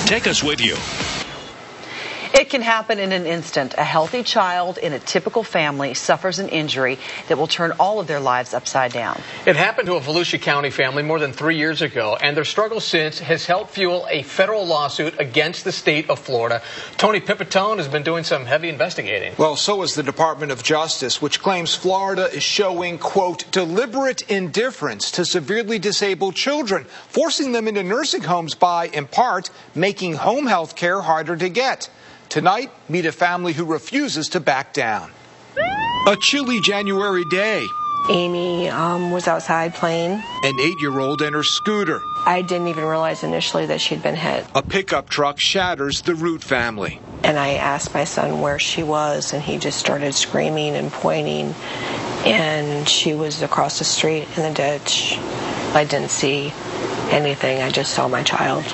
Take us with you. It can happen in an instant. A healthy child in a typical family suffers an injury that will turn all of their lives upside down. It happened to a Volusia County family more than 3 years ago, and their struggle since has helped fuel a federal lawsuit against the state of Florida. Tony Pipitone has been doing some heavy investigating. Well, so is the Department of Justice, which claims Florida is showing, quote, deliberate indifference to severely disabled children, forcing them into nursing homes by, in part, making home health care harder to get. Tonight, meet a family who refuses to back down. A chilly January day. Amy was outside playing. An 8-year-old and her scooter. I didn't even realize initially that she'd been hit. A pickup truck shatters the Root family. And I asked my son where she was, and he just started screaming and pointing. And she was across the street in the ditch. I didn't see anything. I just saw my child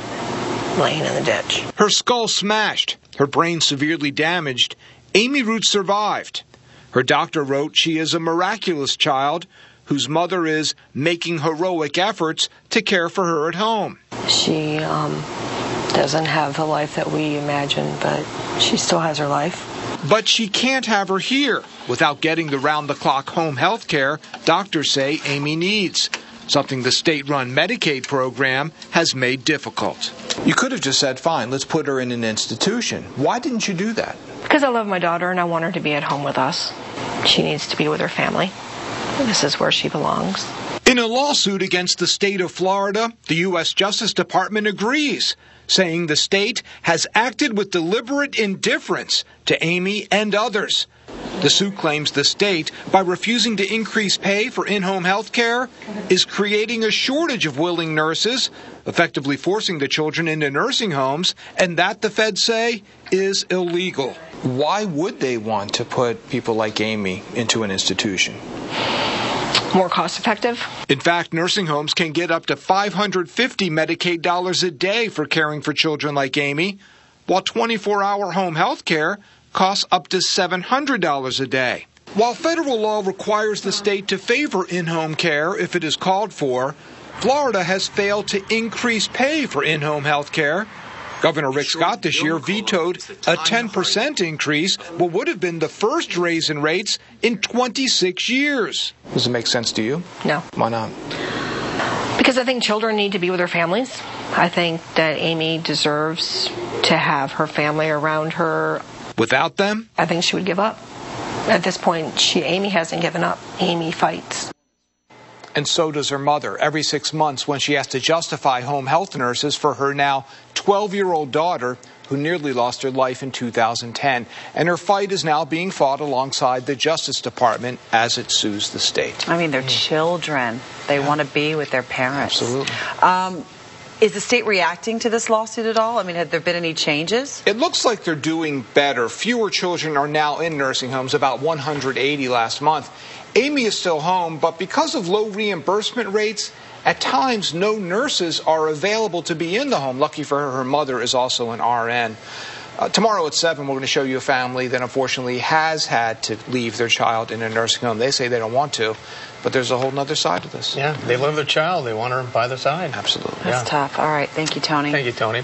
laying in the ditch. Her skull smashed, her brain severely damaged. Amy Root survived. Her doctor wrote she is a miraculous child whose mother is making heroic efforts to care for her at home. She doesn't have the life that we imagined, but she still has her life. But she can't have her here without getting the round-the-clock home health care doctors say Amy needs, something the state-run Medicaid program has made difficult. You could have just said, fine, let's put her in an institution. Why didn't you do that? Because I love my daughter and I want her to be at home with us. She needs to be with her family. This is where she belongs. In a lawsuit against the state of Florida, the U.S. Justice Department agrees, saying the state has acted with deliberate indifference to Amy and others. The suit claims the state, by refusing to increase pay for in-home health care, is creating a shortage of willing nurses, effectively forcing the children into nursing homes, and that, the feds say, is illegal. Why would they want to put people like Amy into an institution? More cost effective. In fact, nursing homes can get up to $550 Medicaid dollars a day for caring for children like Amy, while 24-hour home health care costs up to $700 a day. While federal law requires the state to favor in-home care if it is called for, Florida has failed to increase pay for in-home health care. Governor Rick Scott this year vetoed a 10% increase, what would have been the first raise in rates in 26 years. Does it make sense to you? No. Why not? Because I think children need to be with their families. I think that Amy deserves to have her family around her. Without them? I think she would give up. At this point, Amy hasn't given up. Amy fights. And so does her mother, every 6 months when she has to justify home health nurses for her now 12-year-old daughter who nearly lost her life in 2010. And her fight is now being fought alongside the Justice Department as it sues the state. I mean, they're children. They want to be with their parents. Absolutely. Is the state reacting to this lawsuit at all? I mean, have there been any changes? It looks like they're doing better. Fewer children are now in nursing homes, about 180 last month. Amy is still home, but because of low reimbursement rates, at times no nurses are available to be in the home. Lucky for her, her mother is also an RN. Tomorrow at 7, we're going to show you a family that unfortunately has had to leave their child in a nursing home. They say they don't want to, but there's a whole other side to this. Yeah, they love their child. They want her by their side. Absolutely. That's tough. All right. Thank you, Tony. Thank you, Tony.